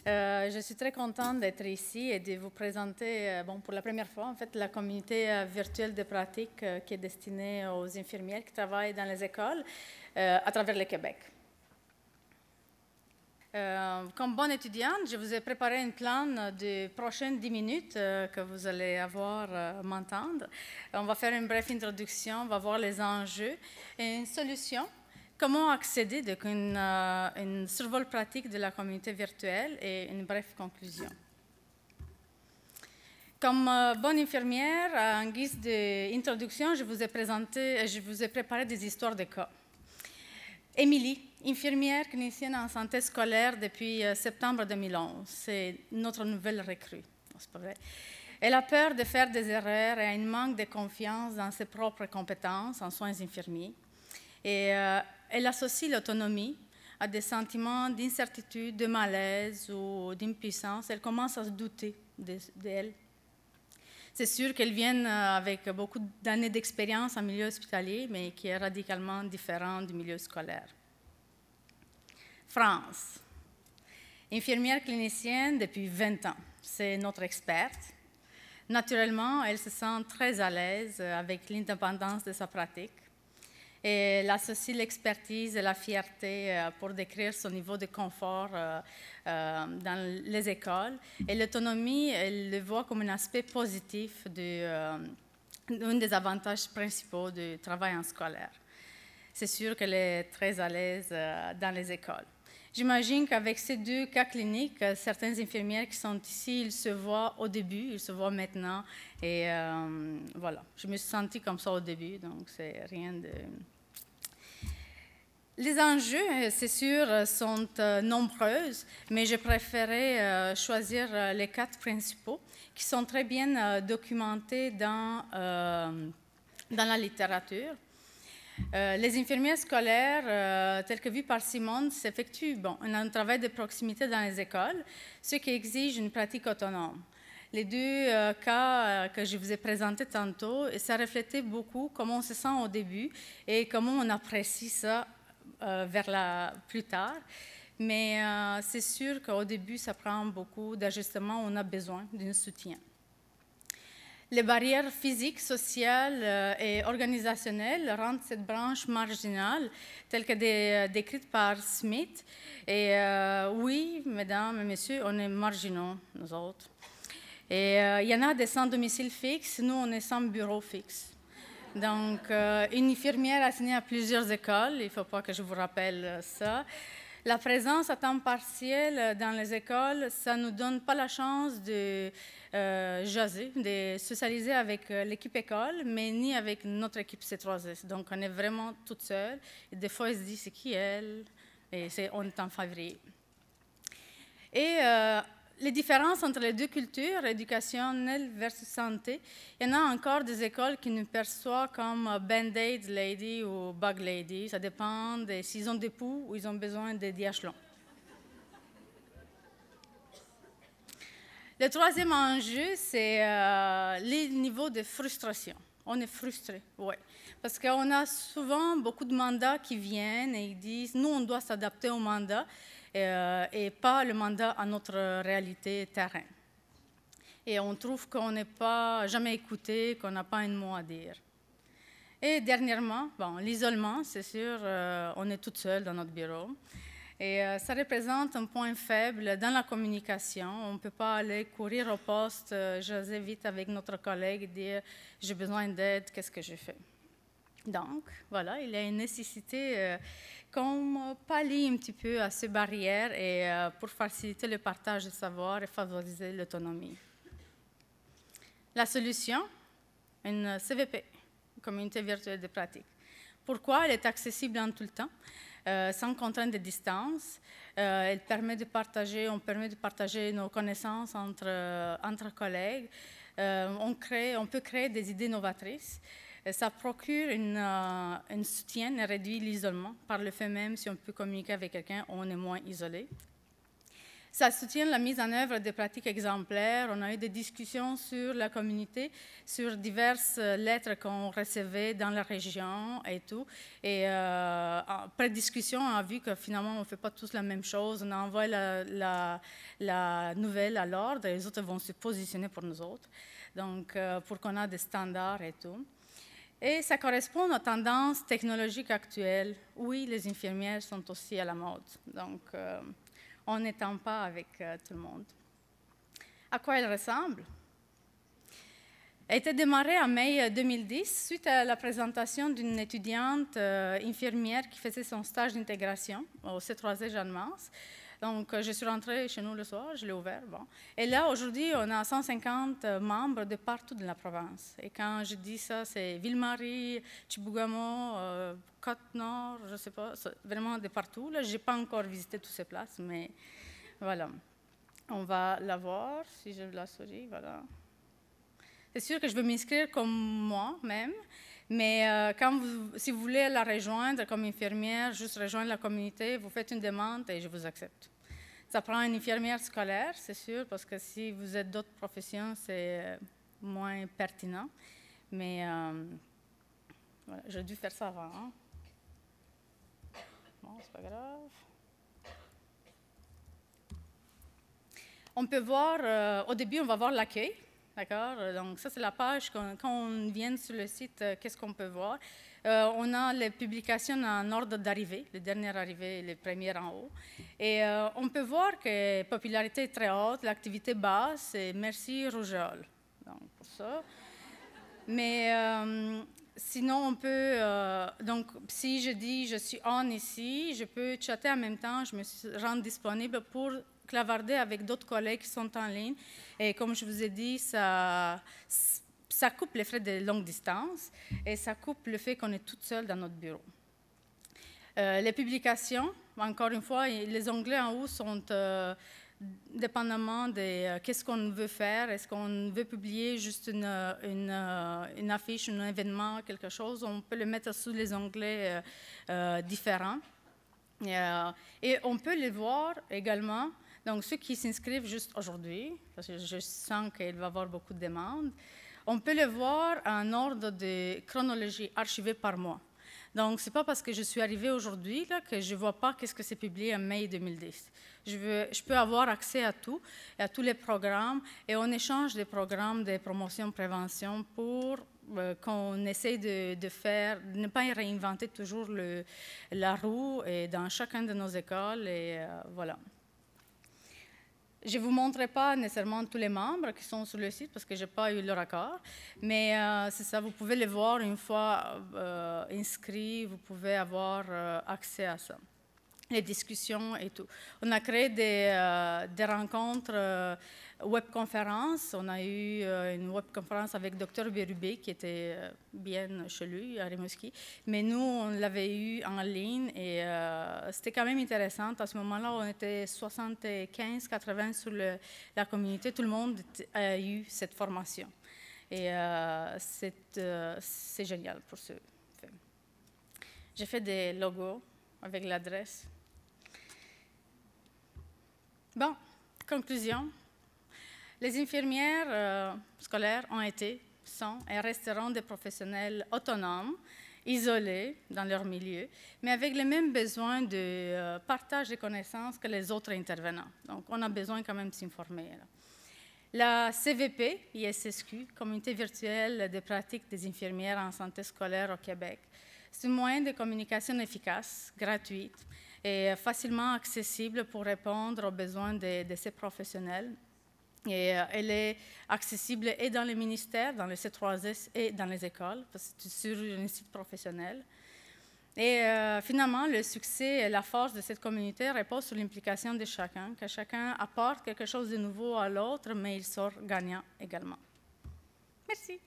Je suis très contente d'être ici et de vous présenter, pour la première fois, en fait, la communauté virtuelle de pratique qui est destinée aux infirmières qui travaillent dans les écoles à travers le Québec. Comme bonne étudiante, je vous ai préparé un plan de prochaines 10 minutes que vous allez avoir à m'entendre. On va faire une brève introduction, on va voir les enjeux et une solution. Comment accéder, donc une survol pratique de la communauté virtuelle et une brève conclusion. Comme bonne infirmière, en guise d'introduction, je vous ai préparé des histoires de cas. Émilie, infirmière clinicienne en santé scolaire depuis septembre 2011. C'est notre nouvelle recrue. C'est pas vrai. Elle a peur de faire des erreurs et a un manque de confiance dans ses propres compétences en soins infirmiers. Et elle associe l'autonomie à des sentiments d'incertitude, de malaise ou d'impuissance. Elle commence à se douter d'elle. C'est sûr qu'elle vient avec beaucoup d'années d'expérience en milieu hospitalier, mais qui est radicalement différent du milieu scolaire. France, infirmière clinicienne depuis 20 ans. C'est notre experte. Naturellement, elle se sent très à l'aise avec l'indépendance de sa pratique. Et elle associe l'expertise et la fierté pour décrire son niveau de confort dans les écoles. Et l'autonomie, elle le voit comme un aspect positif d'un des avantages principaux du travail en scolaire. C'est sûr qu'elle est très à l'aise dans les écoles. J'imagine qu'avec ces deux cas cliniques, certaines infirmières qui sont ici, ils se voient au début, ils se voient maintenant. Et voilà, je me suis sentie comme ça au début, donc c'est rien de... Les enjeux, c'est sûr, sont nombreux, mais je préférais choisir les 4 principaux qui sont très bien documentés dans la littérature. Les infirmières scolaires, telles que vues par Simone, s'effectuent un travail de proximité dans les écoles, ce qui exige une pratique autonome. Les 2 cas que je vous ai présentés tantôt, ça reflétait beaucoup comment on se sent au début et comment on apprécie ça plus tard. Mais c'est sûr qu'au début, ça prend beaucoup d'ajustements, on a besoin d'un soutien. Les barrières physiques, sociales et organisationnelles rendent cette branche marginale, telle que décrite par Smith. Et oui, mesdames et messieurs, on est marginaux, nous autres. Et il y en a des sans domicile fixe, nous, on est sans bureau fixe. Donc, une infirmière assignée à plusieurs écoles, il ne faut pas que je vous rappelle ça. La présence à temps partiel dans les écoles, ça ne nous donne pas la chance de jaser, de socialiser avec l'équipe école, mais ni avec notre équipe C3S. Donc, on est vraiment toute seule. Et des fois, ils se disent, c'est qui elle? Et on est en février. Et les différences entre les 2 cultures, éducationnelle versus santé, il y en a encore des écoles qui nous perçoivent comme Band-Aid Lady ou Bug Lady. Ça dépend de s'ils ont des poux ou ils ont besoin de diachelons. Le 3e enjeu, c'est les niveaux de frustration. On est frustré, oui. Parce qu'on a souvent beaucoup de mandats qui viennent et ils disent, nous, on doit s'adapter au mandat. Et pas le mandat à notre réalité terrain. Et on trouve qu'on n'est pas jamais écouté, qu'on n'a pas un mot à dire. Et dernièrement, l'isolement, c'est sûr, on est toute seule dans notre bureau. Et ça représente un point faible dans la communication. On ne peut pas aller courir au poste, jaser vite avec notre collègue et dire « j'ai besoin d'aide, qu'est-ce que je fais ?» Donc, voilà, il y a une nécessité qu'on pallie un petit peu à ces barrières et pour faciliter le partage de savoir et favoriser l'autonomie. La solution, une CVP, communauté virtuelle de pratique. Pourquoi? Elle est accessible en tout le temps, sans contrainte de distance. On permet de partager nos connaissances entre collègues. On peut créer des idées novatrices. Ça procure un soutien et réduit l'isolement. Par le fait même, si on peut communiquer avec quelqu'un, on est moins isolé. Ça soutient la mise en œuvre des pratiques exemplaires. On a eu des discussions sur la communauté, sur diverses lettres qu'on recevait dans la région et tout. Et après discussion, on a vu que finalement, on ne fait pas tous la même chose. On envoie la nouvelle à l'ordre et les autres vont se positionner pour nous autres. Donc, pour qu'on ait des standards et tout. Et ça correspond aux tendances technologiques actuelles. Oui, les infirmières sont aussi à la mode. Donc, on n'étend pas avec tout le monde. À quoi elle ressemble? Elle a été démarrée en mai 2010 suite à la présentation d'une étudiante infirmière qui faisait son stage d'intégration au C3E Jeanne-Mance. Donc, je suis rentrée chez nous le soir, je l'ai ouvert. Bon. Et là, aujourd'hui, on a 150 membres de partout dans la province. Et quand je dis ça, c'est Ville-Marie, Chibougamau, Côte-Nord, je ne sais pas, vraiment de partout. Je n'ai pas encore visité toutes ces places, mais voilà. On va la voir, si je la souris, voilà. C'est sûr que je veux m'inscrire comme moi-même, mais si vous voulez la rejoindre comme infirmière, juste rejoindre la communauté, vous faites une demande et je vous accepte. Ça prend une infirmière scolaire, c'est sûr, parce que si vous êtes d'autres professions, c'est moins pertinent. Mais voilà, j'ai dû faire ça avant. Hein? Bon, c'est pas grave. On peut voir, au début, on va voir l'accueil. D'accord? Donc, ça, c'est la page, quand on vient sur le site, qu'est-ce qu'on peut voir? On a les publications en ordre d'arrivée, les dernières arrivées, les premières en haut. Et on peut voir que la popularité est très haute, l'activité basse, et merci Rougeole. Donc, pour ça. Mais sinon, on peut, donc, si je dis je suis on ici, je peux chatter en même temps, je me rends disponible pour clavarder avec d'autres collègues qui sont en ligne. Et comme je vous ai dit, ça coupe les frais de longue distance et ça coupe le fait qu'on est toute seule dans notre bureau. Les publications, encore une fois, les onglets en haut sont dépendamment de qu'est-ce qu'on veut faire. Est-ce qu'on veut publier juste une affiche, un événement, quelque chose? On peut le mettre sous les onglets différents. Et on peut les voir également. Donc, ceux qui s'inscrivent juste aujourd'hui, parce que je sens qu'il va y avoir beaucoup de demandes, on peut les voir en ordre de chronologie archivée par mois. Donc, ce n'est pas parce que je suis arrivée aujourd'hui que je ne vois pas qu'est-ce que c'est publié en mai 2010. Je peux avoir accès à tout, à tous les programmes, et on échange des programmes de promotion, prévention pour qu'on essaie de ne pas réinventer toujours la roue et dans chacune de nos écoles, et voilà. Je ne vous montrerai pas nécessairement tous les membres qui sont sur le site parce que je n'ai pas eu leur accord, mais c'est ça, vous pouvez les voir une fois inscrits, vous pouvez avoir accès à ça. Les discussions et tout. On a créé des rencontres webconférences. On a eu une webconférence avec Dr Bérubé qui était bien chez lui à Rimouski. Mais nous, on l'avait eu en ligne et c'était quand même intéressant. À ce moment-là, on était 75-80 sur la communauté. Tout le monde a eu cette formation. Et c'est génial pour ce fait. J'ai fait des logos avec l'adresse. Bon, conclusion. Les infirmières scolaires ont été, sont et resteront des professionnels autonomes, isolés dans leur milieu, mais avec les mêmes besoins de partage de connaissances que les autres intervenants. Donc, on a besoin quand même de s'informer. La CVP, ISSQ, Communauté virtuelle des pratiques des infirmières en santé scolaire au Québec, c'est un moyen de communication efficace, gratuite et facilement accessible pour répondre aux besoins de ces professionnels. Et elle est accessible et dans les ministères, dans le C3S et dans les écoles, parce que c'est sur un site professionnel. Et finalement, le succès et la force de cette communauté repose sur l'implication de chacun, que chacun apporte quelque chose de nouveau à l'autre, mais il sort gagnant également. Merci.